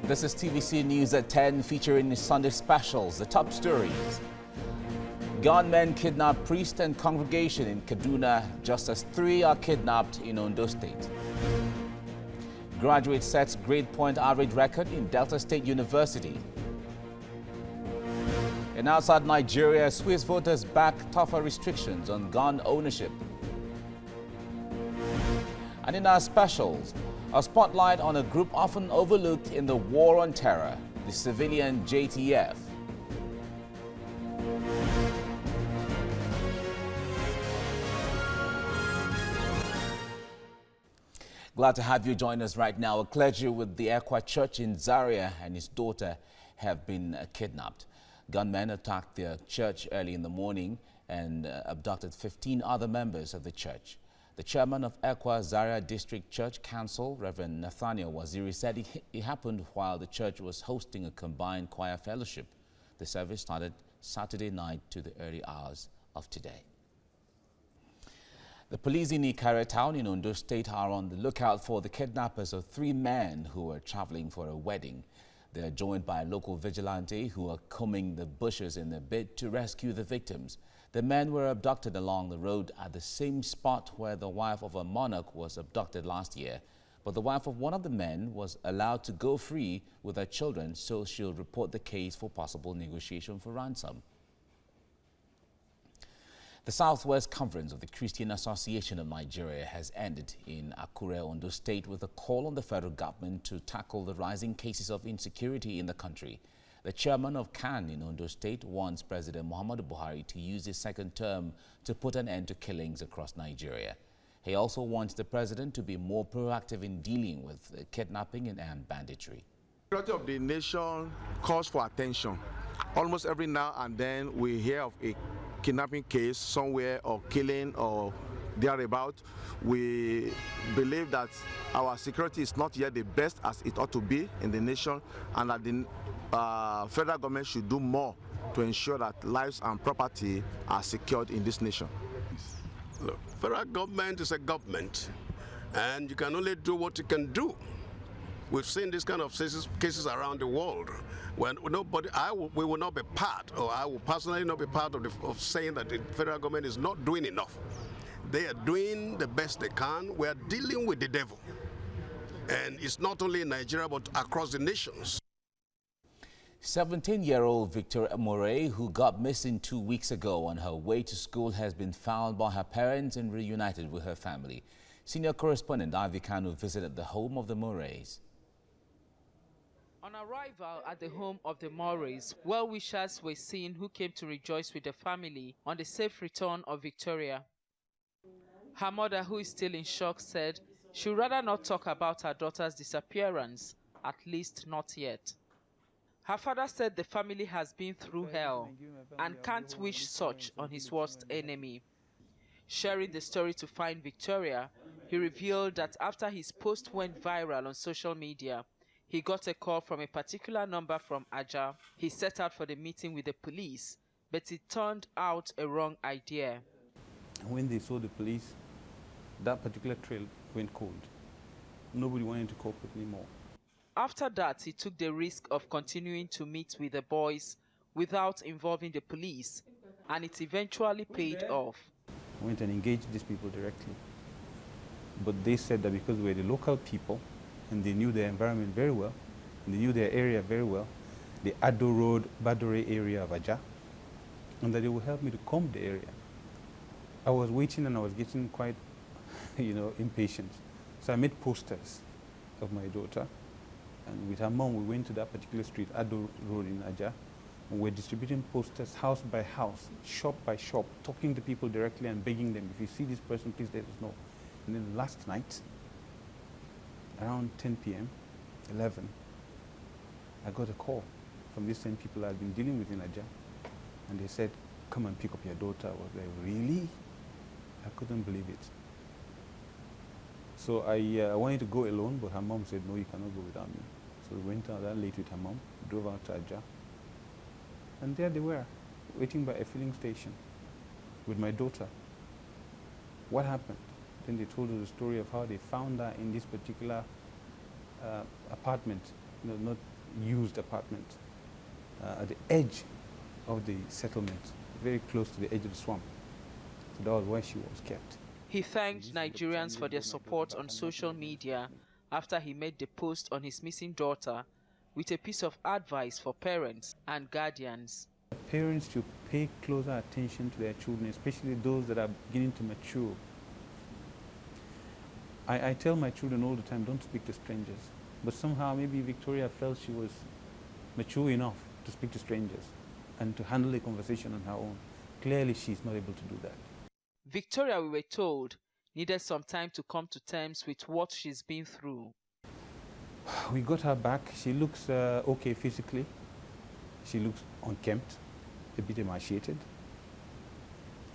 This is TVC News at 10 featuring the Sunday specials. The top stories. Gunmen kidnap priest and congregation in Kaduna just as 3 are kidnapped in Ondo State. Graduate sets grade point average record in Delta State University. And outside Nigeria, Swiss voters back tougher restrictions on gun ownership. And in our specials, a spotlight on a group often overlooked in the war on terror, the civilian JTF. Glad to have you join us right now. A clergy with the Ekwa Church in Zaria and his daughter have been kidnapped. Gunmen attacked their church early in the morning and abducted 15 other members of the church. The chairman of Ekwa Zaria District Church Council, Reverend Nathaniel Waziri, said it happened while the church was hosting a combined choir fellowship. The service started Saturday night to the early hours of today. The police in Ikare town in Ondo State are on the lookout for the kidnappers of 3 men who were traveling for a wedding. They are joined by a local vigilante who are combing the bushes in a bid to rescue the victims. The men were abducted along the road at the same spot where the wife of a monarch was abducted last year. But the wife of one of the men was allowed to go free with her children, so she'll report the case for possible negotiation for ransom. The Southwest Conference of the Christian Association of Nigeria has ended in Akure, Ondo State, with a call on the federal government to tackle the rising cases of insecurity in the country. The chairman of CAN in Ondo State wants President Muhammadu Buhari to use his second term to put an end to killings across Nigeria. He also wants the president to be more proactive in dealing with kidnapping and armed banditry. The security of the nation calls for attention. Almost every now and then we hear of a kidnapping case somewhere or killing or thereabout. We believe that our security is not yet the best as it ought to be in the nation, and that the federal government should do more to ensure that lives and property are secured in this nation. Look, federal government is a government, and you can only do what you can do. We've seen this kind of cases around the world when nobody, we will not be part, or I will personally not be part of saying that the federal government is not doing enough. They are doing the best they can. We are dealing with the devil. And it's not only in Nigeria, but across the nations. 17-year-old Victoria Moray, who got missing 2 weeks ago on her way to school, has been found by her parents and reunited with her family. Senior correspondent Ivy Kanu visited the home of the Morays. On arrival at the home of the Morays, well-wishers were seen who came to rejoice with the family on the safe return of Victoria. Her mother, who is still in shock, said she would rather not talk about her daughter's disappearance, at least not yet. Her father said the family has been through hell and can't wish such on his worst enemy. Sharing the story to find Victoria, he revealed that after his post went viral on social media, he got a call from a particular number from Aja. He set out for the meeting with the police, but it turned out a wrong idea. When they saw the police, that particular trail went cold. Nobody wanted to cope with anymore. After that, he took the risk of continuing to meet with the boys without involving the police, and it eventually paid off. I went and engaged these people directly. But they said that because we're the local people, and they knew their environment very well, and they knew their area very well, the Ado Road, Badore area of Aja, and that they would help me to comb the area. I was waiting and I was getting quite, impatient. So I made posters of my daughter, and with her mom we went to that particular street, Ado Road in Aja, and we're distributing posters house by house, shop by shop, talking to people directly and begging them, if you see this person, please let us know. And then last night, around 10 p.m., 11, I got a call from these same people I've been dealing with in Aja, and they said, come and pick up your daughter. I was like, really? I couldn't believe it. So I wanted to go alone, but her mom said, no, you cannot go without me. So we went out that late with her mom, drove out to Aja, and there they were, waiting by a filling station with my daughter. What happened? Then they told us the story of how they found her in this particular apartment not used apartment, at the edge of the settlement, very close to the edge of the swamp. So that was where she was kept. He thanked Nigerians for their support on social media after he made the post on his missing daughter with a piece of advice for parents and guardians. Parents should pay closer attention to their children, especially those that are beginning to mature. I tell my children all the time, don't speak to strangers. But somehow maybe Victoria felt she was mature enough to speak to strangers and to handle a conversation on her own. Clearly, she's not able to do that. Victoria, we were told, needed some time to come to terms with what she's been through. We got her back. She looks okay physically. She looks unkempt, a bit emaciated.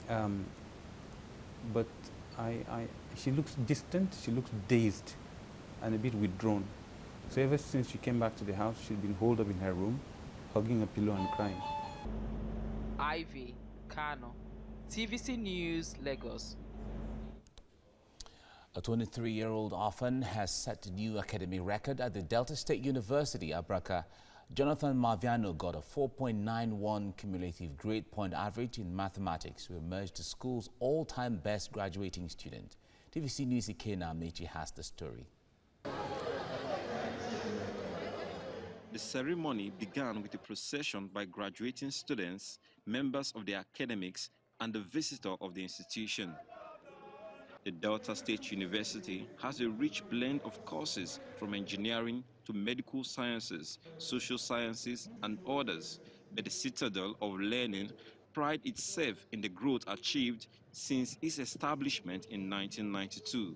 But she looks distant, she looks dazed and a bit withdrawn. So ever since she came back to the house, she's been holed up in her room, hugging a pillow and crying. Ivy Kano, TVC News, Lagos. A 23-year-old orphan has set a new academic record at the Delta State University, Abraka. Jonathan Marviano got a 4.91 cumulative grade point average in mathematics to emerge the school's all-time best graduating student. TVC News' Ikena Amechi has the story. The ceremony began with a procession by graduating students, members of the academics, and the visitor of the institution. The Delta State University has a rich blend of courses from engineering to medical sciences, social sciences, and others, but the citadel of learning prides itself in the growth achieved since its establishment in 1992.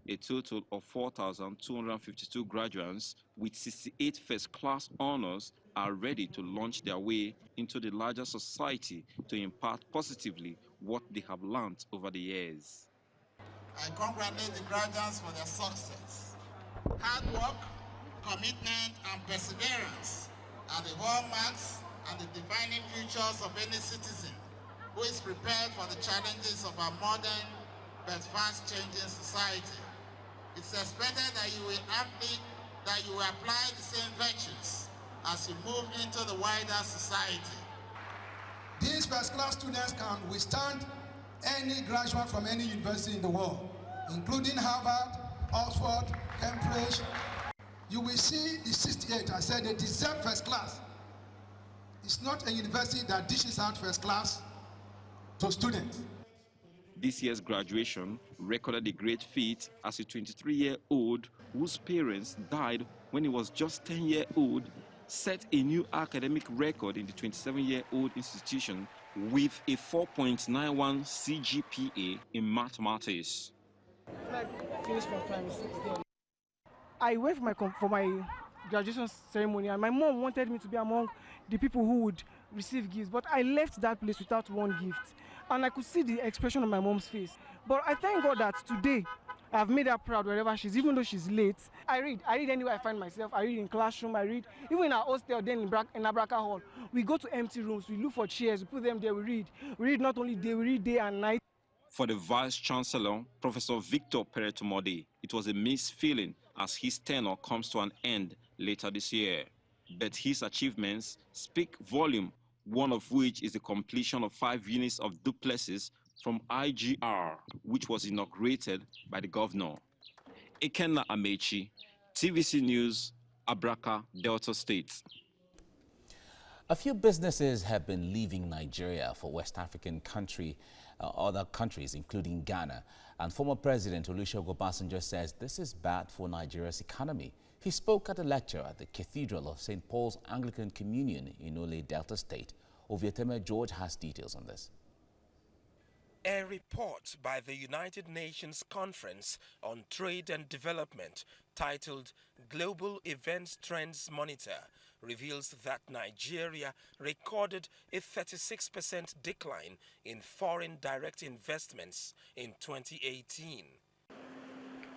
A total of 4,252 graduates with 68 first-class honors are ready to launch their way into the larger society to impart positively what they have learned over the years. I congratulate the graduates for their success. Hard work, commitment, and perseverance are the hallmarks and the defining features of any citizen who is prepared for the challenges of our modern but fast-changing society. It's expected that you will apply the same virtues as you move into the wider society. These first-class students can withstand any graduate from any university in the world, including Harvard, Oxford, Cambridge. You will see the 68, I said they deserve first class. It's not a university that dishes out first class to students. This year's graduation recorded a great feat as a 23-year-old whose parents died when he was just 10-year-old set a new academic record in the 27-year-old institution with a 4.91 CGPA in mathematics. I went for my graduation ceremony, and my mom wanted me to be among the people who would receive gifts, but I left that place without one gift, and I could see the expression on my mom's face. But I thank God that today I've made her proud wherever she's, even though she's late. I read anywhere I find myself. I read in classroom, I read even in our hostel, then in Abraka Hall. We go to empty rooms, we look for chairs, we put them there, we read. We read not only day, we read day and night. For the Vice-Chancellor, Professor Victor Peretumode, it was a mixed feeling as his tenure comes to an end later this year. But his achievements speak volume, one of which is the completion of 5 units of duplexes from IGR, which was inaugurated by the governor. Ikena Amechi, TVC News, Abraka, Delta State. A few businesses have been leaving Nigeria for West African other countries, including Ghana. And former President Olusegun Obasanjo says this is bad for Nigeria's economy. He spoke at a lecture at the Cathedral of St. Paul's Anglican Communion in Ole, Delta State. Ovieteme George has details on this. A report by the United Nations Conference on Trade and Development, titled Global Events Trends Monitor, reveals that Nigeria recorded a 36% decline in foreign direct investments in 2018.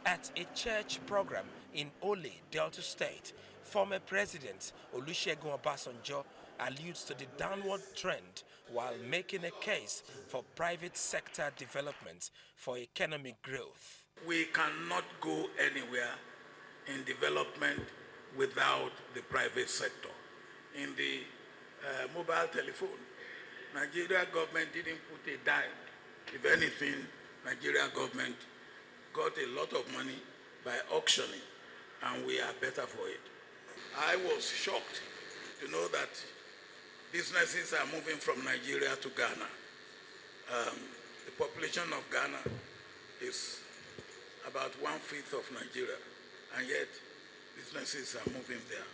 At a church program in Ole, Delta State, former President Olusegun Obasanjo alludes to the downward trend while making a case for private sector development for economic growth. We cannot go anywhere in development without the private sector. In the mobile telephone, Nigeria government didn't put a dime. If anything, Nigeria government got a lot of money by auctioning, and we are better for it. I was shocked to know that businesses are moving from Nigeria to Ghana. The population of Ghana is about 1/5 of Nigeria, and yet businesses are moving there.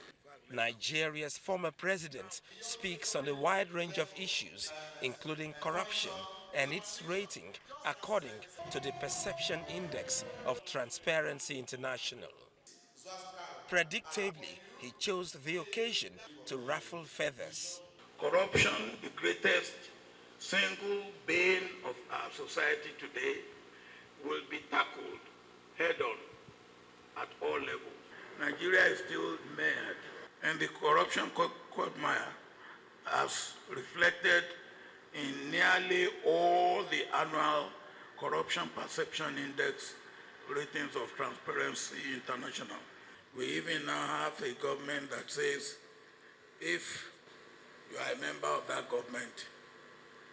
Nigeria's former president speaks on a wide range of issues, including corruption and its rating according to the Perception Index of Transparency International. Predictably, he chose the occasion to ruffle feathers. Corruption, the greatest single bane of our society today, will be tackled head-on at all levels. Nigeria is still mired, and the corruption quagmire has reflected in nearly all the annual Corruption Perception Index ratings of Transparency International. We even now have a government that says if you are a member of that government,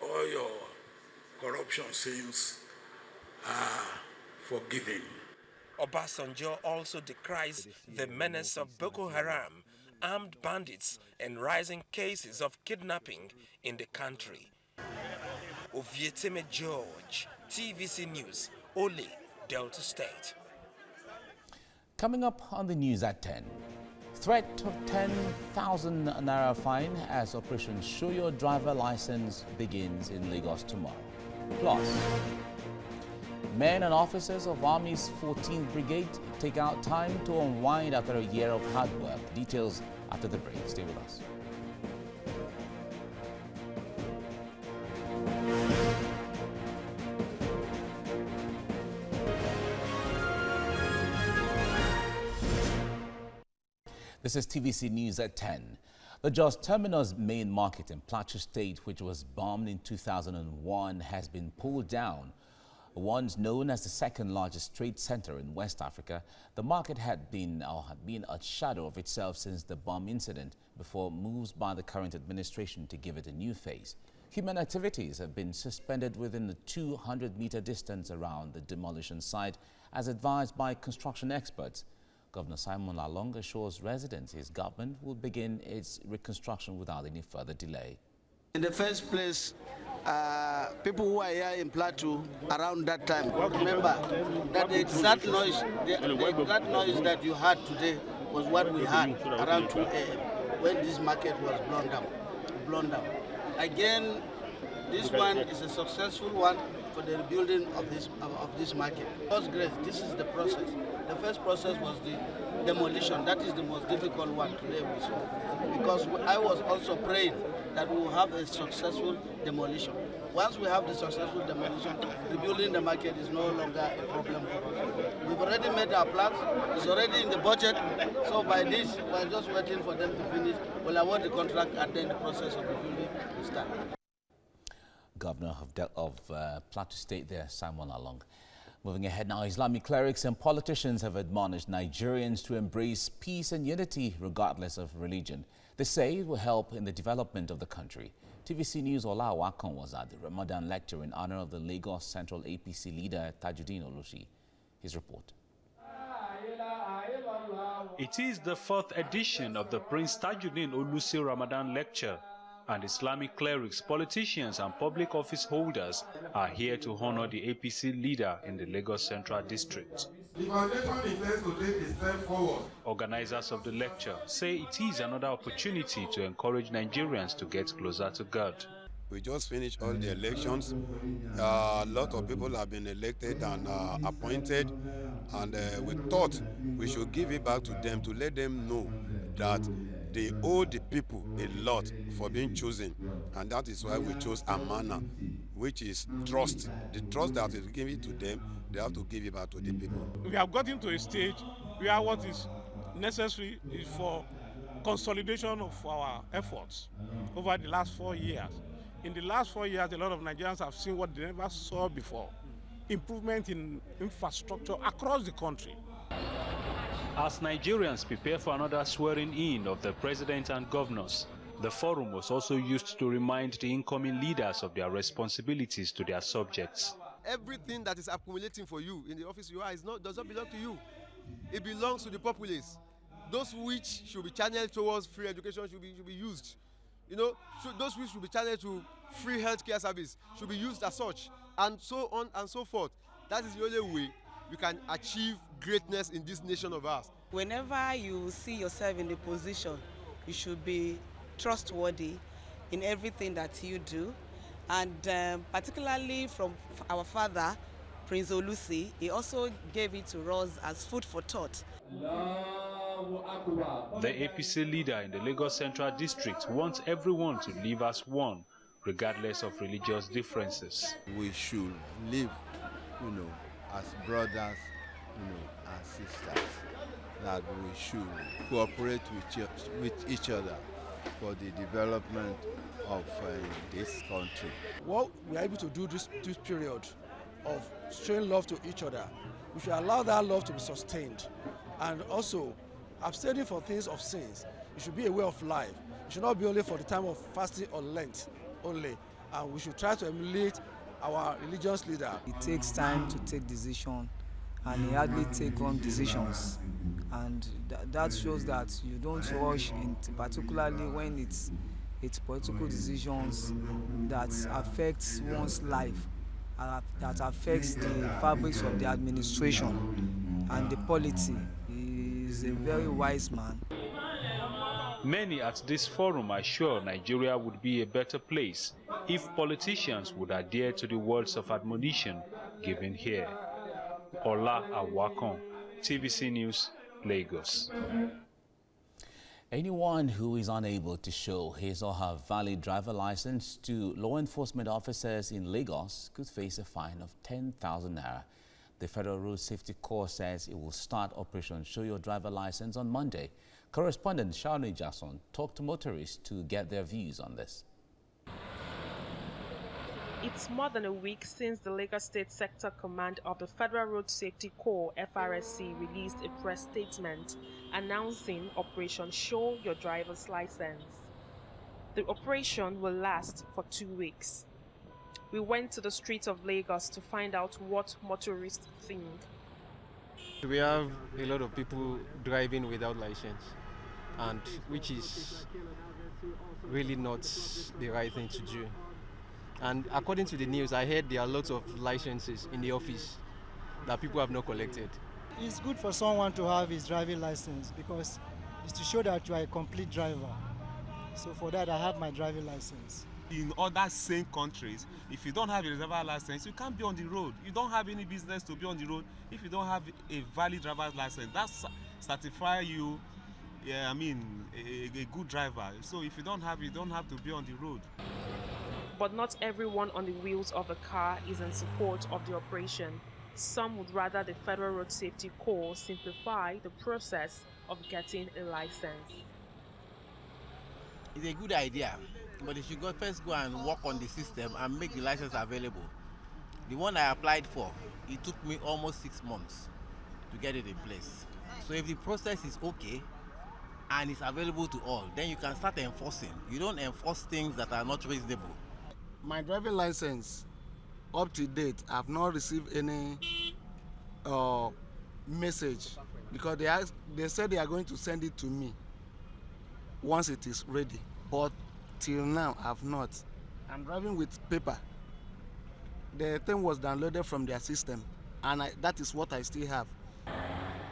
all your corruption sins are forgiven. Obasanjo also decries the menace of Boko Haram, armed bandits, and rising cases of kidnapping in the country. Ovieteme George, TVC News, Ole, Delta State. Coming up on the news at 10. Threat of 10,000 naira fine as Operation Show Your Driver License begins in Lagos tomorrow. Plus, men and officers of Army's 14th Brigade take out time to unwind after a year of hard work. Details after the break. Stay with us. This is TVC News at 10. The Jos Terminus main market in Plateau State, which was bombed in 2001, has been pulled down. Once known as the second largest trade center in West Africa, the market had been a shadow of itself since the bomb incident before moves by the current administration to give it a new face. Human activities have been suspended within the 200-meter distance around the demolition site, as advised by construction experts. Governor Simon Lalong assures residents his government will begin its reconstruction without any further delay. In the first place, people who are here in Plateau around that time, remember that the exact noise, that you heard today was what we had around 2 a.m. when this market was blown down. Again, this one is a successful one for the rebuilding of this market. God's grace, this is the process. The first process was the demolition. That is the most difficult one today we saw, because I was also praying that we will have a successful demolition. Once we have the successful demolition, rebuilding the market is no longer a problem for us. We've already made our plans. It's already in the budget. So by this, we're just waiting for them to finish. We'll award the contract, and then the process of rebuilding will start. Governor of Plateau State there, Simon Lalong. Moving ahead now, Islamic clerics and politicians have admonished Nigerians to embrace peace and unity regardless of religion. They say it will help in the development of the country. TVC News' Ola Wakon was at the Ramadan lecture in honor of the Lagos Central APC leader Tajuddin Olusi. His report. It is the 4th edition of the Prince Tajuddin Olusi Ramadan lecture, and Islamic clerics, politicians and public office holders are here to honor the APC leader in the Lagos Central District. The foundation intends to take a step forward. Organizers of the lecture say it is another opportunity to encourage Nigerians to get closer to God. We just finished all the elections. A lot of people have been elected and appointed, and we thought we should give it back to them to let them know that they owe the people a lot for being chosen, and that is why we chose Amana, which is trust. The trust that is given to them, they have to give it back to the people. We have gotten to a stage where what is necessary is for consolidation of our efforts over the last 4 years. In the last 4 years, a lot of Nigerians have seen what they never saw before: improvement in infrastructure across the country. As Nigerians prepare for another swearing-in of the president and governors, the forum was also used to remind the incoming leaders of their responsibilities to their subjects. Everything that is accumulating for you in the office you are does not belong to you. It belongs to the populace. Those which should be channeled towards free education should be used. You know, those which should be channeled to free healthcare service should be used as such, and so on and so forth. That is the only way we can achieve greatness in this nation of ours. Whenever you see yourself in the position, you should be trustworthy in everything that you do. And particularly from our father, Prince Olusi, he also gave it to us as food for thought. The APC leader in the Lagos Central District wants everyone to live as one, regardless of religious differences. We should live, as brothers, as sisters. That we should cooperate with each other for the development of this country. What we are able to do this period of showing love to each other, we should allow that love to be sustained. And also, abstaining from things of sins, it should be a way of life. It should not be only for the time of fasting or Lent only. And we should try to emulate our religious leader. It takes time to take decisions, and he hardly takes on decisions. And that shows that you don't rush, particularly when it's political decisions that affects one's life, that affects the fabrics of the administration and the polity. He is a very wise man. Many at this forum are sure Nigeria would be a better place if politicians would adhere to the words of admonition given here. Ola Awakon, TVC News, Lagos. Anyone who is unable to show his or her valid driver license to law enforcement officers in Lagos could face a fine of 10,000 naira. The Federal Road Safety Corps says it will start Operation Show Your Driver License on Monday. Correspondent Shawnee Jackson talked to motorists to get their views on this. It's more than a week since the Lagos State Sector Command of the Federal Road Safety Corps, FRSC, released a press statement announcing Operation Show Your Driver's License. The operation will last for 2 weeks. We went to the streets of Lagos to find out what motorists think. We have a lot of people driving without license, and which is really not the right thing to do. And according to the news, I heard there are lots of licenses in the office that people have not collected. It's good for someone to have his driving license because it's to show that you are a complete driver. So for that, I have my driving license. In other same countries, if you don't have a driver's license, you can't be on the road. You don't have any business to be on the road if you don't have a valid driver's license. That certifies you, a good driver. So if you don't have it, you don't have to be on the road. But not everyone on the wheels of a car is in support of the operation. Some would rather the Federal Road Safety Corps simplify the process of getting a license. It's a good idea, but they should first go and work on the system and make the license available. The one I applied for, it took me almost 6 months to get it in place. So if the process is okay and it's available to all, then you can start enforcing. You don't enforce things that are not reasonable. My driving license, up to date, I have not received any message because they said they are going to send it to me once it is ready. But till now, I have not. I'm driving with paper. The thing was downloaded from their system, and that is what I still have.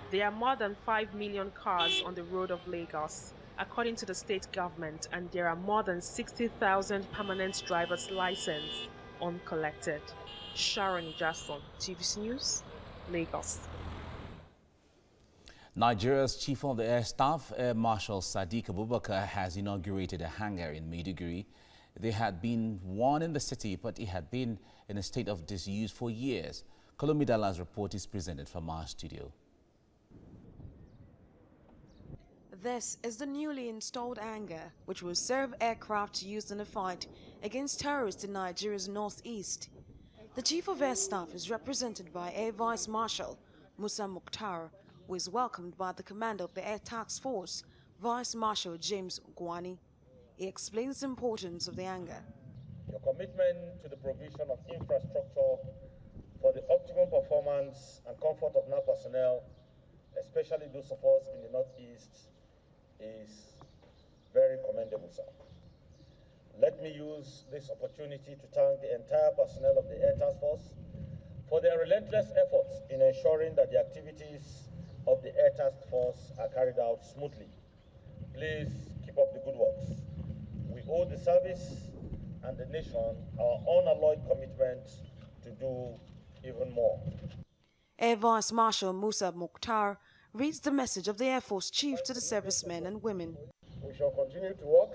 There are more than 5 million cars on the road of Lagos, according to the state government, and there are more than 60,000 permanent driver's licenses uncollected. Sharon Jackson, TVC News, Lagos. Nigeria's Chief of the Air Staff, Air Marshal Sadiq Abubakar, has inaugurated a hangar in Maiduguri. There had been one in the city, but it had been in a state of disuse for years. Kolomidala's report is presented from our studio. This is the newly installed hangar, which will serve aircraft used in the fight against terrorists in Nigeria's northeast. The Chief of Air Staff is represented by Air Vice Marshal Musa Mukhtar, who is welcomed by the commander of the Air Task Force, Vice Marshal James Gwani. He explains the importance of the hangar. Your commitment to the provision of infrastructure for the optimum performance and comfort of NAP personnel, especially those of us in the Northeast, is very commendable, sir. Let me use this opportunity to thank the entire personnel of the Air Task Force for their relentless efforts in ensuring that the activities of the Air Task Force are carried out smoothly. Please keep up the good works. We owe the service and the nation our unalloyed commitment to do even more. Air Vice Marshal Musa Mukhtar reads the message of the Air Force Chief to the servicemen and women. We shall continue to work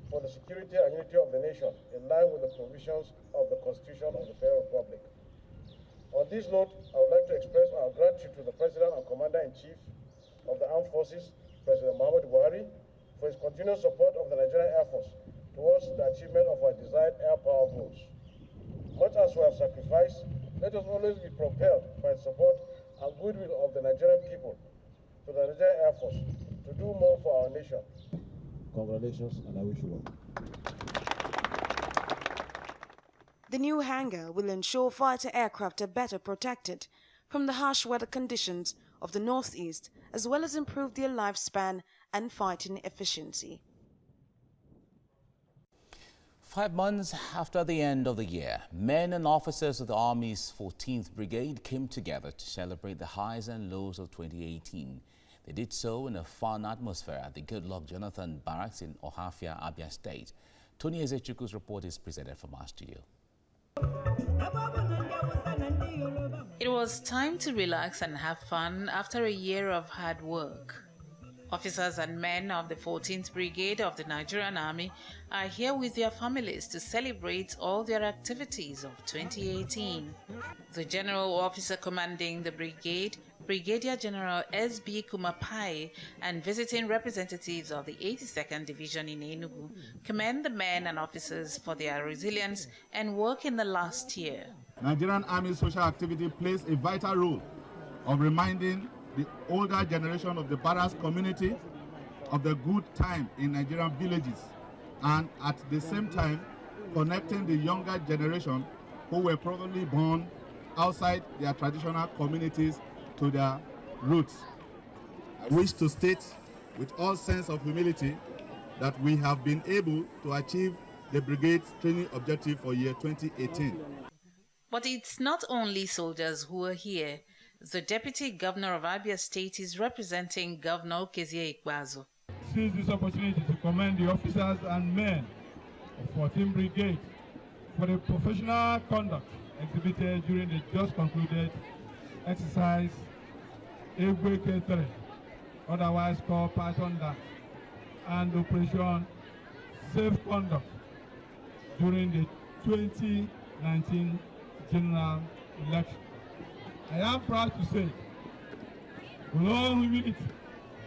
for the security and unity of the nation in line with the provisions of the Constitution of the Federal Republic. On this note, I would like to express our gratitude to the President and Commander-in-Chief of the Armed Forces, President Muhammadu Buhari, for his continued support of the Nigerian Air Force towards the achievement of our desired air power goals. Much as we have sacrificed, let us always be propelled by the support and goodwill of the Nigerian people to the Nigerian Air Force to do more for our nation. Congratulations, and I wish you well. The new hangar will ensure fighter aircraft are better protected from the harsh weather conditions of the Northeast, as well as improve their lifespan and fighting efficiency. 5 months after the end of the year, men and officers of the Army's 14th Brigade came together to celebrate the highs and lows of 2018. They did so in a fun atmosphere at the Goodluck Jonathan Barracks in Ohafia, Abia State. Tony Ezechukwu's report is presented from our studio. It was time to relax and have fun after a year of hard work. Officers and men of the 14th Brigade of the Nigerian Army are here with their families to celebrate all their activities of 2018. The General Officer commanding the brigade, Brigadier General S.B. Kumapai, and visiting representatives of the 82nd Division in Enugu commend the men and officers for their resilience and work in the last year. Nigerian Army social activity plays a vital role of reminding the older generation of the barracks community of the good time in Nigerian villages, and at the same time connecting the younger generation who were probably born outside their traditional communities to their roots. I wish to state with all sense of humility that we have been able to achieve the brigade's training objective for year 2018. But it's not only soldiers who are here. The Deputy Governor of Abia State is representing Governor Kezie Ikbazo. Seize this opportunity to commend the officers and men of 14th Brigade for the professional conduct exhibited during the just concluded exercise Egwe K3, otherwise called Python Dash, and Operation Safe Conduct during the 2019 general election. I am proud to say, with all humility,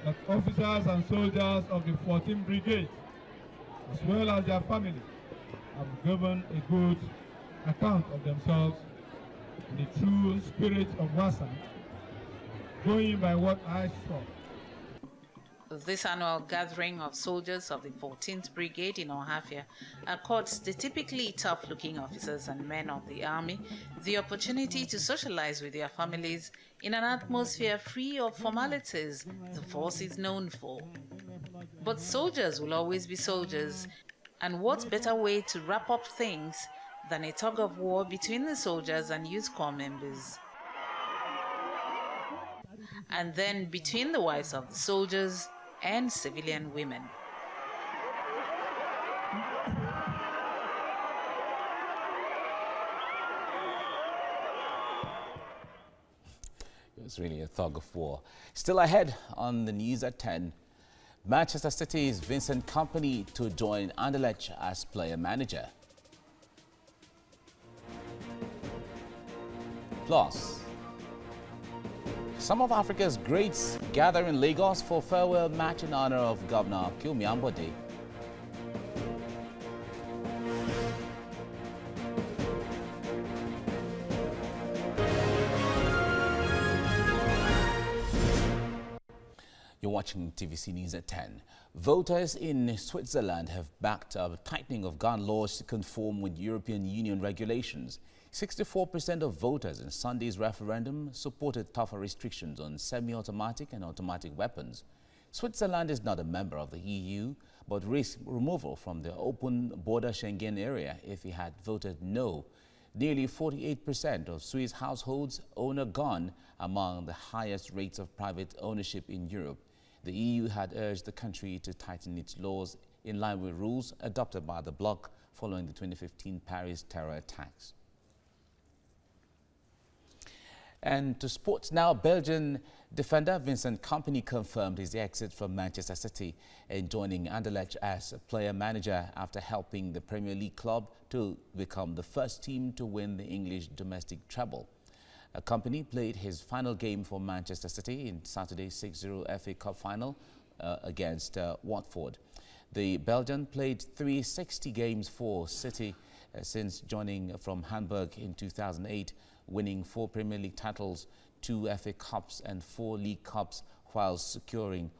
that officers and soldiers of the 14th Brigade, as well as their families, have given a good account of themselves in the true spirit of Wasan, going by what I saw. This annual gathering of soldiers of the 14th Brigade in Ohafia accords the typically tough-looking officers and men of the Army the opportunity to socialize with their families in an atmosphere free of formalities the force is known for. But soldiers will always be soldiers, and what better way to wrap up things than a tug-of-war between the soldiers and youth corps members? And then between the wives of the soldiers and civilian women. It was really a tug of war. Still ahead on the news at 10, Manchester City's Vincent Kompany to join Anderlecht as player manager. Plus, some of Africa's greats gather in Lagos for farewell match in honor of Governor AMBODE. You're watching TVC News at 10. Voters in Switzerland have backed a tightening of gun laws to conform with European Union regulations. 64% of voters in Sunday's referendum supported tougher restrictions on semi-automatic and automatic weapons. Switzerland is not a member of the EU, but risks removal from the open border Schengen area if it had voted no. Nearly 48% of Swiss households own a gun, among the highest rates of private ownership in Europe. The EU had urged the country to tighten its laws in line with rules adopted by the bloc following the 2015 Paris terror attacks. And to sports now, Belgian defender Vincent Kompany confirmed his exit from Manchester City and joining Anderlecht as a player manager after helping the Premier League club to become the first team to win the English domestic treble. Kompany played his final game for Manchester City in Saturday's 6-0 FA Cup final against Watford. The Belgian played 360 games for City since joining from Hamburg in 2008, winning 4 Premier League titles, 2 FA Cups and 4 League Cups, while scoring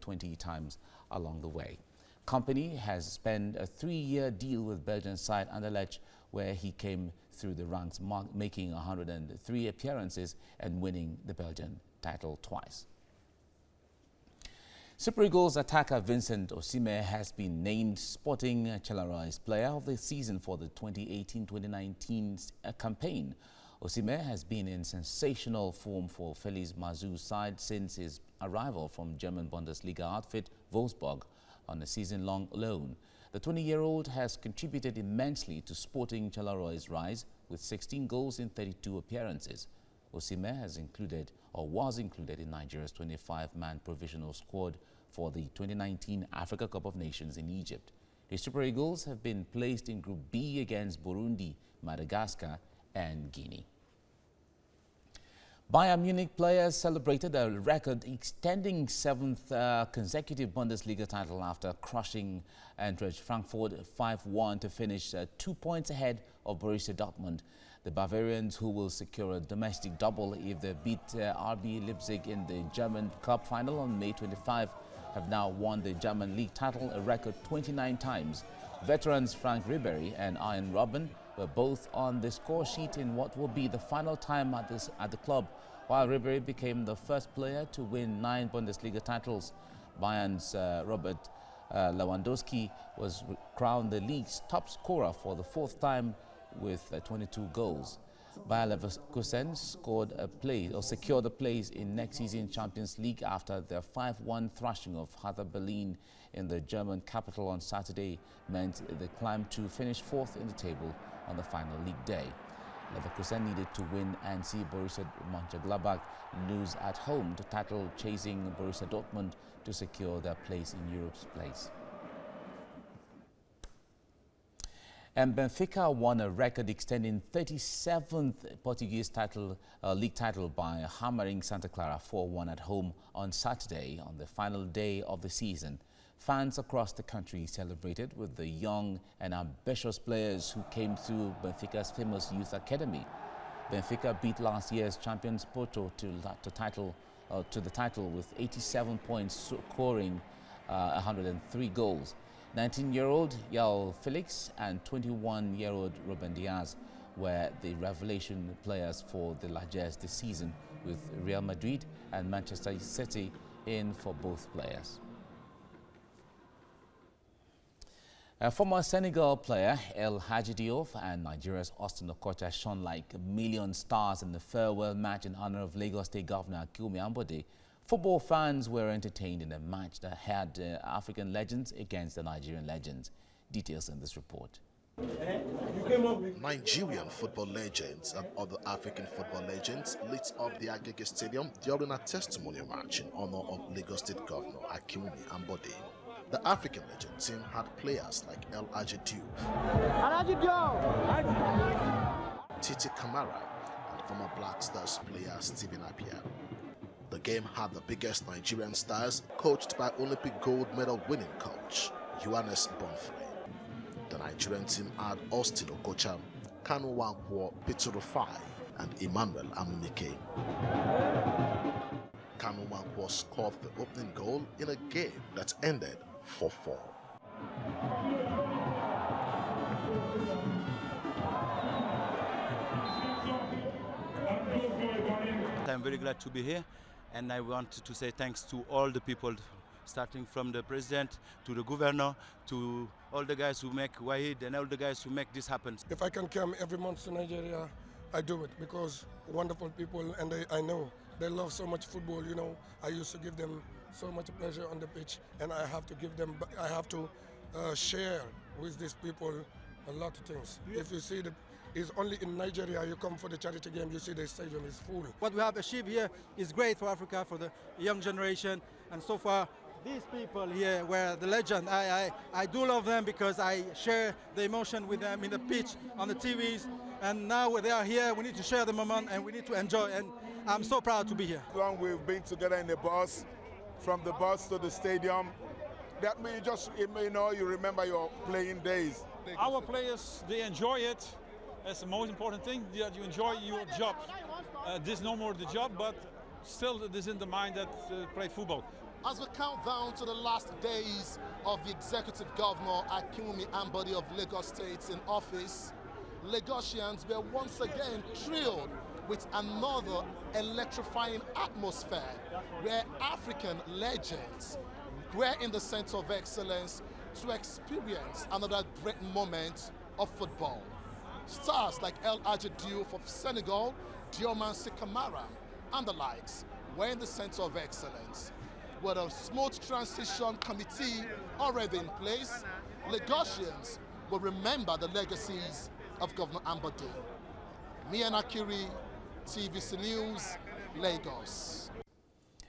20 times along the way. Kompany has spent a 3-year deal with Belgian side Anderlecht, where he came through the ranks, making 103 appearances and winning the Belgian title twice. Super Eagles attacker Vincent Osimhen has been named Sporting Charleroi Player of the Season for the 2018-2019 campaign. Osimhen has been in sensational form for Felix Mazou's side since his arrival from German Bundesliga outfit Wolfsburg on a season-long loan. The 20-year-old has contributed immensely to Sporting Charleroi rise with 16 goals in 32 appearances. Osimhen was included in Nigeria's 25-man provisional squad for the 2019 Africa Cup of Nations in Egypt. The Super Eagles have been placed in Group B against Burundi, Madagascar and Guinea. Bayern Munich players celebrated a record-extending 7th consecutive Bundesliga title after crushing Eintracht Frankfurt 5-1 to finish 2 points ahead of Borussia Dortmund. The Bavarians, who will secure a domestic double if they beat RB Leipzig in the German Cup final on May 25, have now won the German league title a record 29 times. Veterans Frank Ribery and Arjen Robben were both on the score sheet in what will be the final time at the club, while Ribery became the first player to win 9 Bundesliga titles. Bayern's Robert Lewandowski was crowned the league's top scorer for the 4th time with 22 goals. Bayer Leverkusen secured a place in next season's Champions League after their 5-1 thrashing of Hertha Berlin in the German capital on Saturday meant they climbed to finish 4th in the table on the final league day. Leverkusen needed to win and see Borussia Mönchengladbach lose at home to title-chasing Borussia Dortmund to secure their place in Europe's place. And Benfica won a record-extending 37th Portuguese league title by hammering Santa Clara 4-1 at home on Saturday on the final day of the season. Fans across the country celebrated with the young and ambitious players who came through Benfica's famous youth academy. Benfica beat last year's champions Porto to the title with 87 points, scoring 103 goals. 19-year-old João Felix and 21-year-old Ruben Dias were the revelation players for the Lajes this season, with Real Madrid and Manchester City in for both players. Former Senegal player El Hadji Diouf and Nigeria's Austin Okocha shone like a million stars in the farewell match in honor of Lagos State Governor Ambode. Football fans were entertained in a match that had African legends against the Nigerian legends. Details in this report. Nigerian football legends and other African football legends lit up the Agege Stadium during a testimonial match in honor of Lagos State Governor Ambode. The African legend team had players like El Hadji Diouf, Titi Kamara, and former Black Stars player Stephen Appiah. The game had the biggest Nigerian stars, coached by Olympic gold medal winning coach Yohannes Bonfrey. The Nigerian team had Austin Okocha, Kanu Wankwo, Peter Rufai, and Emmanuel Amunike. Kanu Nwankwo scored the opening goal in a game that ended 4-4. I'm very glad to be here, and I want to say thanks to all the people, starting from the president to the governor to all the guys who make Wahid and all the guys who make this happen. If I can come every month to Nigeria, I do it because wonderful people, and I know they love so much football. You know, I used to give them so much pleasure on the pitch, and I have to give them, I have to share with these people a lot of things. If you see it's only in Nigeria you come for the charity game, you see the stadium is full. What we have achieved here is great for Africa, for the young generation, and so far these people here were the legend. I do love them because I share the emotion with them in the pitch, on the TVs, and now they are here. We need to share the moment and we need to enjoy, and I'm so proud to be here. Long we've been together in the bus, from the bus to the stadium. That means you remember your playing days. Our players, they enjoy it. That's the most important thing, that you enjoy your job. This is no more the job, but still it is in the mind that play football. As we count down to the last days of the Executive Governor Akinwumi Ambode of Lagos State in office, Lagosians were once again thrilled with another electrifying atmosphere where African legends were in the center of excellence to experience another great moment of football. Stars like El Hadji Diouf of Senegal, Diomansy Kamara, and the likes were in the center of excellence. With a smooth transition committee already in place, Lagosians will remember the legacies of Governor Ambode. Mian Akiri, TVC News, Lagos.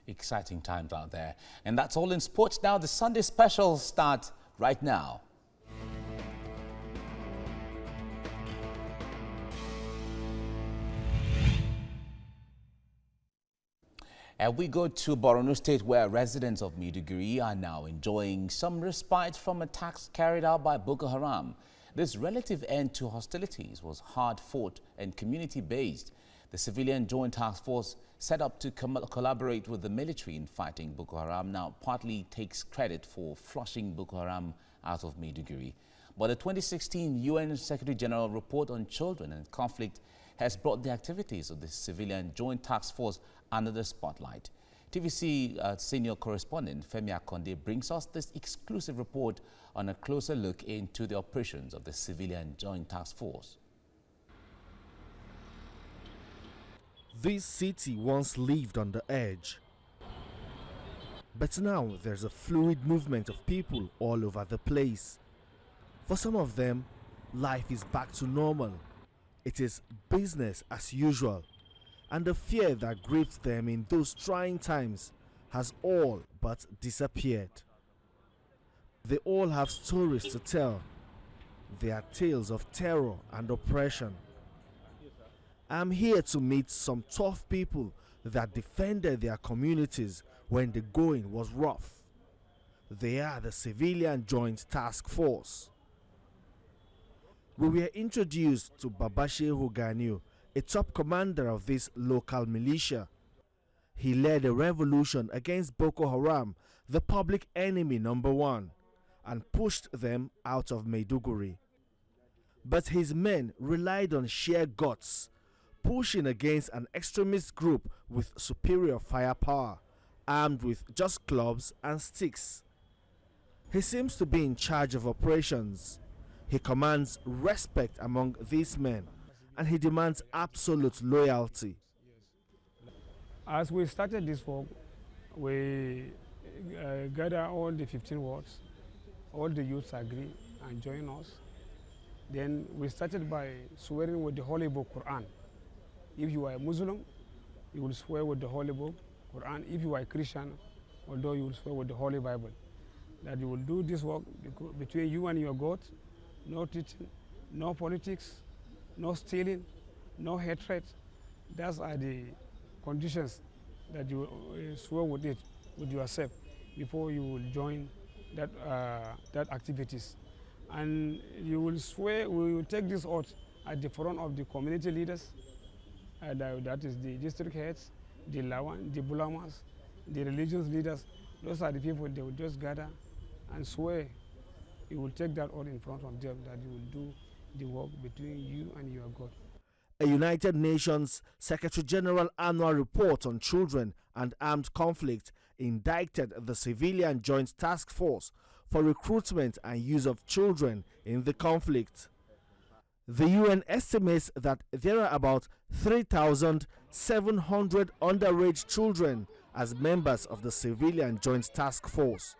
Exciting times out there. And that's all in sports now. The Sunday special starts right now. And we go to Borno State, where residents of Maiduguri are now enjoying some respite from attacks carried out by Boko Haram. This relative end to hostilities was hard-fought and community-based. The Civilian Joint Task Force set up to collaborate with the military in fighting Boko Haram now partly takes credit for flushing Boko Haram out of Maiduguri. But the 2016 UN Secretary General report on children and conflict has brought the activities of the Civilian Joint Task Force under the spotlight. TVC senior correspondent Femi Akonde brings us this exclusive report on a closer look into the operations of the Civilian Joint Task Force. This city once lived on the edge, but now there's a fluid movement of people all over the place. For some of them, life is back to normal. It is business as usual, and the fear that gripped them in those trying times has all but disappeared. They all have stories to tell. They are tales of terror and oppression. I'm here to meet some tough people that defended their communities when the going was rough. They are the Civilian Joint Task Force. We were introduced to Babashehu Ganiu, a top commander of this local militia. He led a revolution against Boko Haram, the public enemy #1, and pushed them out of Maiduguri. But his men relied on sheer guts, pushing against an extremist group with superior firepower, armed with just clubs and sticks. He seems to be in charge of operations. He commands respect among these men, and he demands absolute loyalty. As we started this work, we gather all the 15 wards, all the youths agree and join us. Then we started by swearing with the Holy Book Quran. If you are a Muslim, you will swear with the Holy Book Quran. If you are a Christian, although you will swear with the Holy Bible, that you will do this work between you and your God, no teaching, no politics, no stealing, no hatred. Those are the conditions that you swear with it, with yourself, before you will join that activities. And you will swear, we will take this oath at the front of the community leaders, that is the district heads, the Lawan, the Bulamas, the religious leaders, those are the people, they will just gather and swear. You will take that all in front of them, that you will do the work between you and your God. A United Nations Secretary General annual report on children and armed conflict indicted the Civilian Joint Task Force for recruitment and use of children in the conflict. The UN estimates that there are about 3,700 underage children as members of the Civilian Joint Task Force.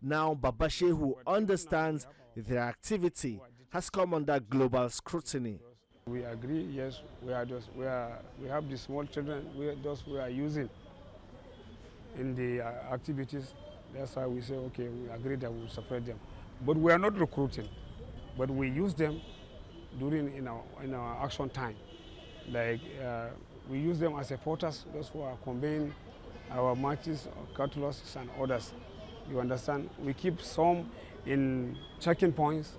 Now Babashe, who understands their activity, has come under global scrutiny. We agree, yes, we have the small children, we are using in the activities. That's why we say, okay, we agree that we will separate them. But we are not recruiting, but we use them during in our action time. Like we use them as supporters, those who are conveying our marches, cattle losses and others. You understand? We keep some in checking points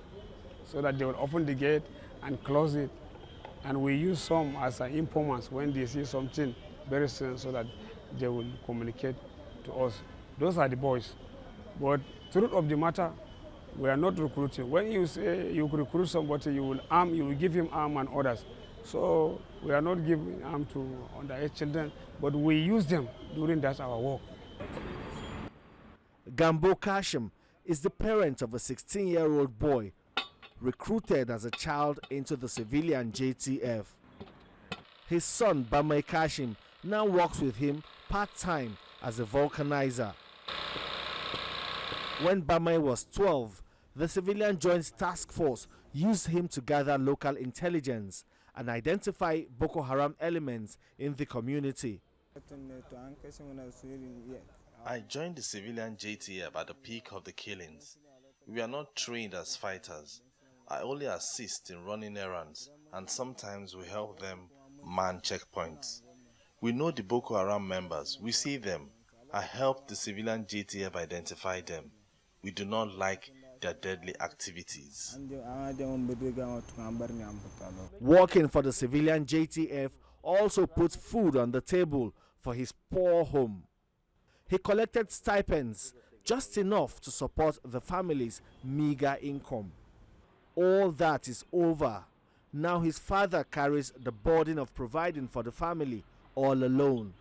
so that they will open the gate and close it. And we use some as informants when they see something very strange so that they will communicate to us. Those are the boys. But truth of the matter, we are not recruiting. When you say you recruit somebody, you will give him arm and others. So we are not giving arm to underage children, but we use them during that our work. Gambo Kashim is the parent of a 16-year-old boy recruited as a child into the civilian JTF. His son, Bamai Kashim, now works with him part-time as a vulcanizer. When Bamai was 12, the Civilian Joint Task Force used him to gather local intelligence and identify Boko Haram elements in the community. I joined the civilian JTF at the peak of the killings. We are not trained as fighters. I only assist in running errands, and sometimes we help them man checkpoints. We know the Boko Haram members, we see them. I help the civilian JTF identify them. We do not like their deadly activities. Working for the civilian JTF also puts food on the table for his poor home. He collected stipends, just enough to support the family's meager income. All that is over. Now his father carries the burden of providing for the family all alone.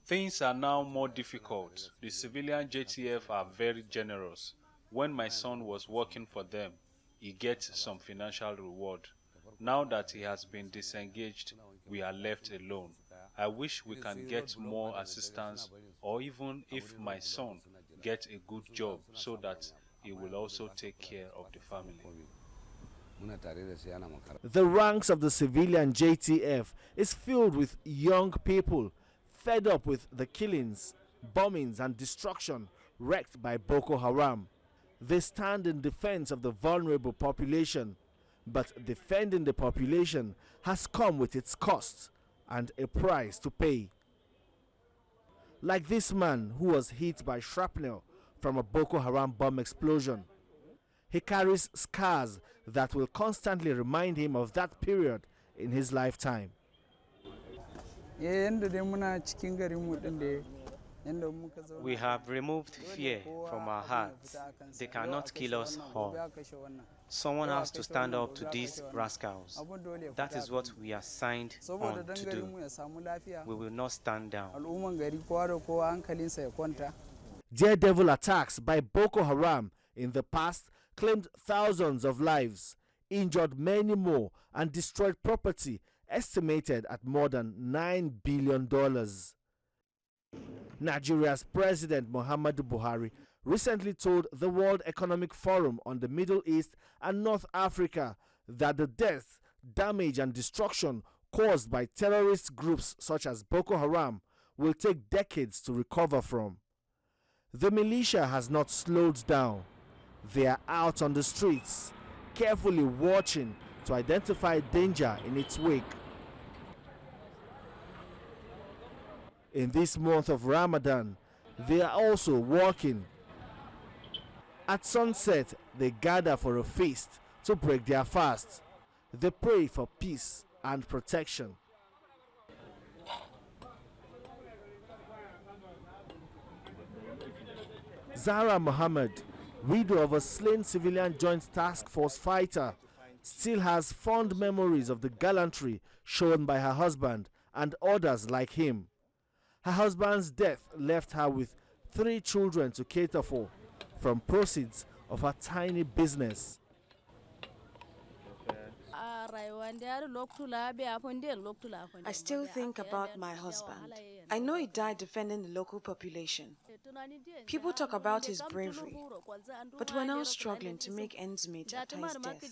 Things are now more difficult. The civilian JTF are very generous. When my son was working for them, he gets some financial reward. Now that he has been disengaged, we are left alone. I wish we can get more assistance, or even if my son gets a good job so that he will also take care of the family. The ranks of the civilian JTF is filled with young people fed up with the killings, bombings and destruction wreaked by Boko Haram. They stand in defense of the vulnerable population, but defending the population has come with its costs and a price to pay. Like this man who was hit by shrapnel from a Boko Haram bomb explosion. He carries scars that will constantly remind him of that period in his lifetime. We have removed fear from our hearts. They cannot kill us all. Someone has to stand up to these rascals. That is what we are signed on to do. We will not stand down. Daredevil attacks by Boko Haram in the past claimed thousands of lives, injured many more, and destroyed property estimated at more than $9 billion. Nigeria's President Muhammadu Buhari recently told the World Economic Forum on the Middle East and North Africa that the death, damage and destruction caused by terrorist groups such as Boko Haram will take decades to recover from. The militia has not slowed down. They are out on the streets, carefully watching to identify danger in its wake. In this month of Ramadan, they are also working. At sunset, they gather for a feast to break their fast. They pray for peace and protection. Zara Mohammed, widow of a slain civilian joint task force fighter, still has fond memories of the gallantry shown by her husband and others like him. Her husband's death left her with 3 children to cater for from proceeds of her tiny business. I still think about my husband. I know he died defending the local population. People talk about his bravery, but we're now struggling to make ends meet after his death.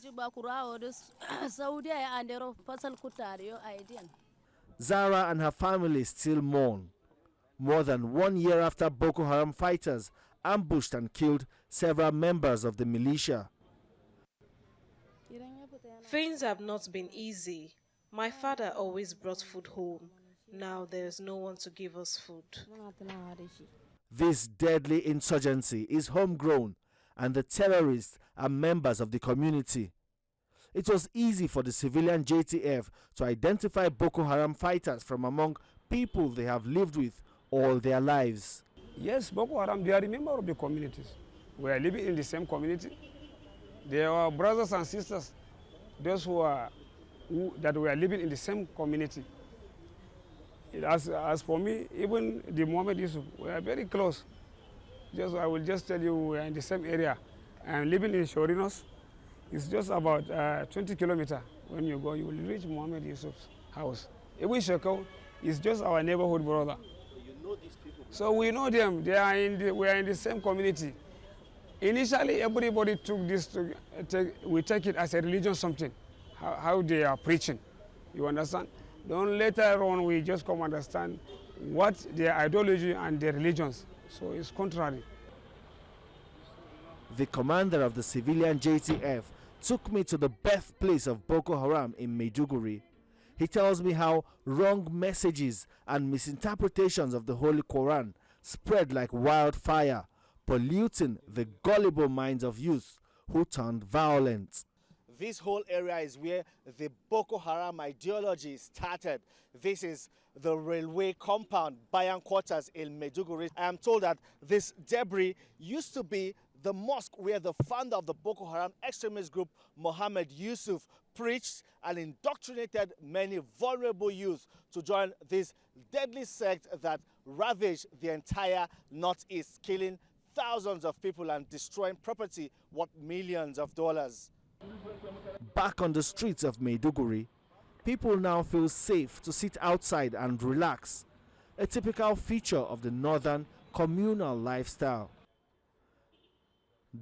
Zara and her family still mourn. More than 1 year after Boko Haram fighters ambushed and killed several members of the militia. Things have not been easy. My father always brought food home. Now there is no one to give us food. This deadly insurgency is homegrown, and the terrorists are members of the community. It was easy for the civilian JTF to identify Boko Haram fighters from among people they have lived with all their lives. Yes, Boko Haram, they are a member of the communities. We are living in the same community. They are brothers and sisters, those that we are living in the same community. As for me, even the Mohammed Yusuf, we are very close. I will just tell you, we are in the same area. I am living in Shorinos. It's just about 20 kilometers. When you go, you will reach Mohammed Yusuf's house. Even Shekau is just our neighborhood brother. You know these people? So we know them. We are in the same community. Initially, everybody took this we take it as a religion something, how they are preaching. You understand? Then later on, we just come understand what their ideology and their religions. So it's contrary. The commander of the civilian JTF took me to the birthplace of Boko Haram in Maiduguri. He tells me how wrong messages and misinterpretations of the Holy Quran spread like wildfire, polluting the gullible minds of youth who turned violent. This whole area is where the Boko Haram ideology started. This is the railway compound, BAYERN quarters in Maiduguri. I am told that this debris used to be the mosque where the founder of the Boko Haram extremist group, Mohammed Yusuf, preached and indoctrinated many vulnerable youth to join this deadly sect that ravaged the entire northeast, killing thousands of people and destroying property worth millions of dollars. Back on the streets of Maiduguri, people now feel safe to sit outside and relax, a typical feature of the northern communal lifestyle.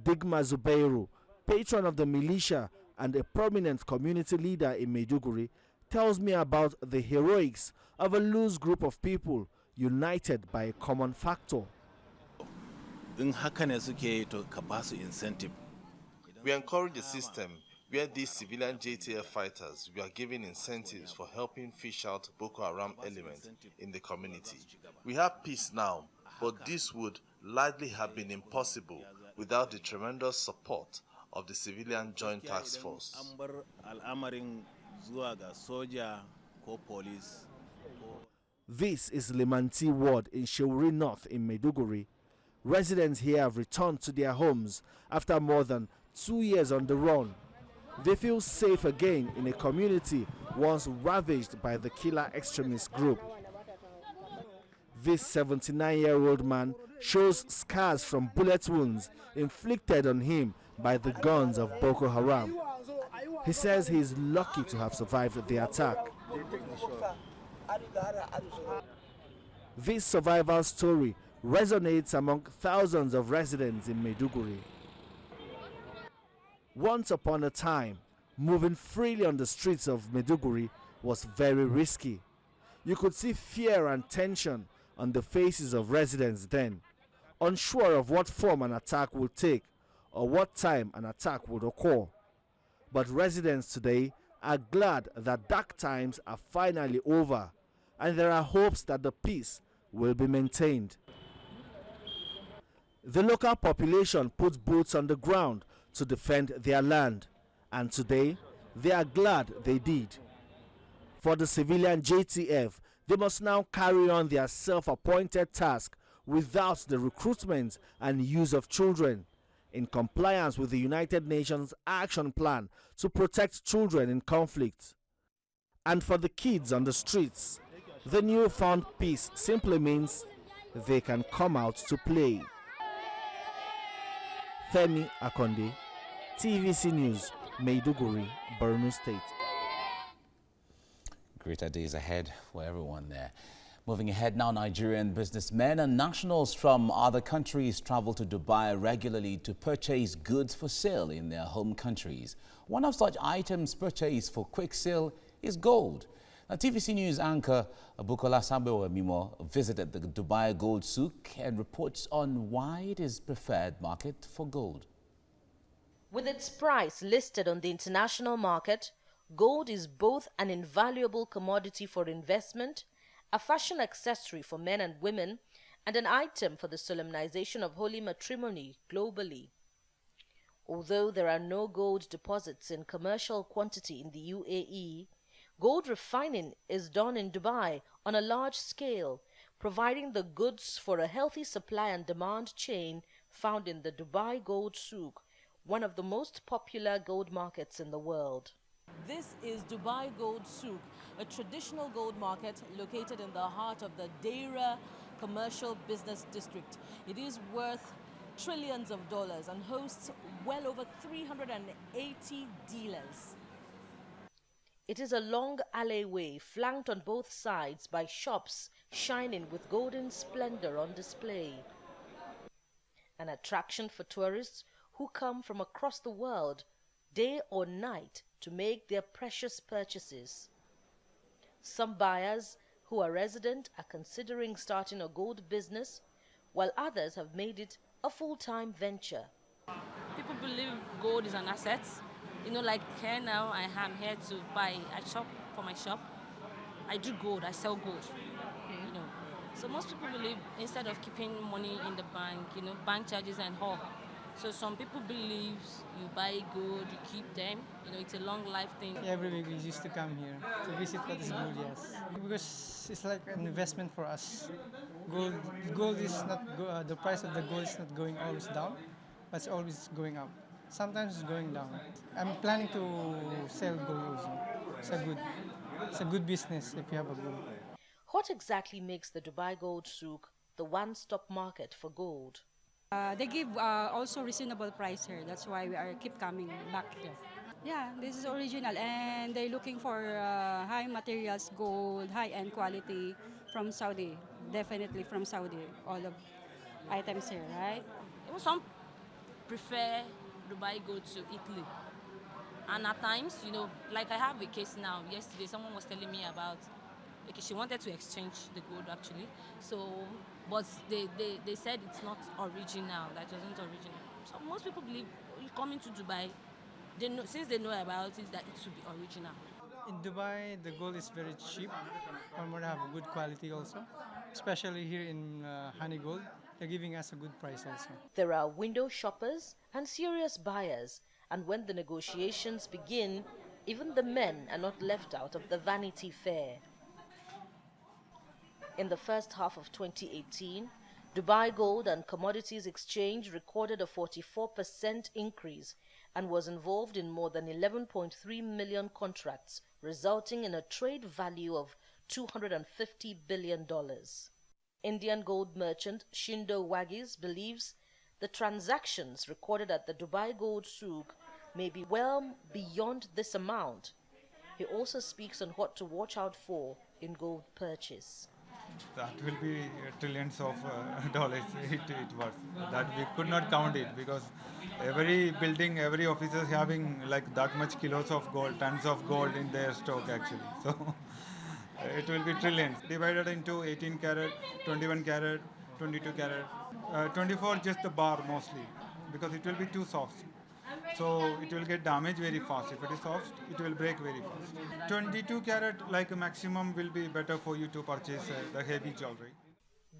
Digma Zubeiru, patron of the militia and a prominent community leader in Maiduguri, tells me about the heroics of a loose group of people united by a common factor. We encourage the system where these civilian JTF fighters were given incentives for helping fish out Boko Haram elements in the community. We have peace now, but this would likely have been impossible without the tremendous support of the civilian joint task force. This is Limanti Ward in Sheuri North in Maiduguri. Residents here have returned to their homes after more than 2 years on the run. They feel safe again in a community once ravaged by the killer extremist group. This 79-year-old man shows scars from bullet wounds inflicted on him by the guns of Boko Haram. He says he is lucky to have survived the attack. This survival story resonates among thousands of residents in Maiduguri. Once upon a time, moving freely on the streets of Maiduguri was very risky. You could see fear and tension on the faces of residents then, unsure of what form an attack would take or what time an attack would occur. But residents today are glad that dark times are finally over, and there are hopes that the peace will be maintained. The local population puts boots on the ground to defend their land, and today they are glad they did. For the civilian JTF, they must now carry on their self-appointed task without the recruitment and use of children, in compliance with the United Nations Action Plan to protect children in conflict. And for the kids on the streets, the newfound peace simply means they can come out to play. Femi Akonde, TVC News, Maiduguri, Borno State. Greater days ahead for everyone there. Moving ahead now, Nigerian businessmen and nationals from other countries travel to Dubai regularly to purchase goods for sale in their home countries. One of such items purchased for quick sale is gold. Now, TVC News anchor Bukola Sambo-Mimo visited the Dubai Gold Souk and reports on why it is preferred market for gold. With its price listed on the international market, gold is both an invaluable commodity for investment, a fashion accessory for men and women, and an item for the solemnization of holy matrimony globally. Although there are no gold deposits in commercial quantity in the UAE, gold refining is done in Dubai on a large scale, providing the goods for a healthy supply and demand chain found in the Dubai Gold Souk, one of the most popular gold markets in the world. This is Dubai Gold Souk, a traditional gold market located in the heart of the Deira commercial business district. It is worth trillions of dollars and hosts well over 380 dealers. It is a long alleyway flanked on both sides by shops shining with golden splendor on display. An attraction for tourists who come from across the world, day or night, to make their precious purchases. Some buyers who are resident are considering starting a gold business, while others have made it a full-time venture. People believe gold is an asset. You know, like here now, I am here to buy a shop for my shop. I do gold, I sell gold, you know. So most people believe instead of keeping money in the bank, you know, bank charges and all. So some people believe you buy gold, you keep them, you know, it's a long life thing. Every week we used to come here to visit what is gold, yes. Because it's like an investment for us. Gold is not, the price of the gold is not going always down, but it's always going up. Sometimes it's going down. I'm planning to sell gold also. It's a good business if you have a gold. What exactly makes the Dubai Gold Souk the one-stop market for gold? They give also reasonable price here. That's why we keep coming back here. Yeah, this is original, and they're looking for high materials, gold, high-end quality from Saudi. Definitely from Saudi, all of items here, right? Some prefer Dubai Gold to Italy. And at times, you know, like I have a case now. Yesterday, someone was telling me about, okay, she wanted to exchange the gold actually. So, but they said it's not original, that it wasn't original. So most people believe you come into Dubai, they know, since they know about it, that it should be original. In Dubai, the gold is very cheap. And we have a good quality also. Especially here in Honey Gold, they're giving us a good price also. There are window shoppers and serious buyers, and when the negotiations begin, even the men are not left out of the Vanity Fair. In the first half of 2018, Dubai Gold and Commodities Exchange recorded a 44% increase and was involved in more than 11.3 million contracts, resulting in a trade value of $250 billion. Indian gold merchant Shindo Wagis believes the transactions recorded at the Dubai Gold Souk may be well beyond this amount. He also speaks on what to watch out for in gold purchase. That will be trillions of dollars it was. That we could not count it because every building, every office is having like that much kilos of gold, tons of gold in their stock actually. So it will be trillions. Divided into 18 carat, 21 carat, 22 carat. 24 just the bar mostly because it will be too soft. So it will get damaged very fast. If it is soft, it will break very fast. 22 carat, like a maximum, will be better for you to purchase the heavy jewelry.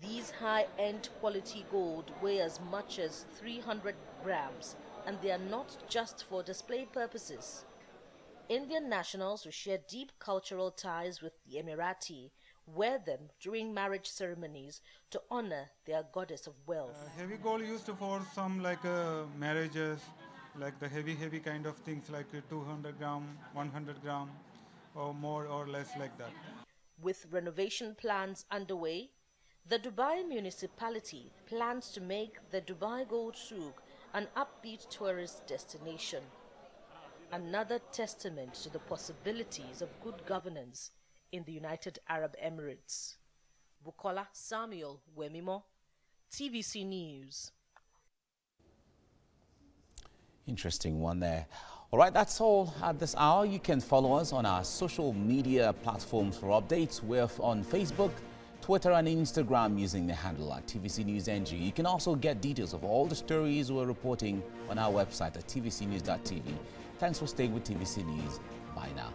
These high-end quality gold weigh as much as 300 grams, and they are not just for display purposes. Indian nationals who share deep cultural ties with the Emirati wear them during marriage ceremonies to honor their goddess of wealth. Heavy gold used for some like marriages, like the heavy kind of things like 200 gram, 100 gram, or more or less like that. With renovation plans underway, the Dubai municipality plans to make the Dubai Gold Souk an upbeat tourist destination. Another testament to the possibilities of good governance in the United Arab Emirates. Bukola Samuel Wemimo, TVC News. Interesting one there. All right, that's all at this hour. You can follow us on our social media platforms for updates. We're on Facebook, Twitter and Instagram using the handle at TVC News NG. You can also get details of all the stories we're reporting on our website at tvcnews.tv. Thanks for staying with TVC News. Bye now.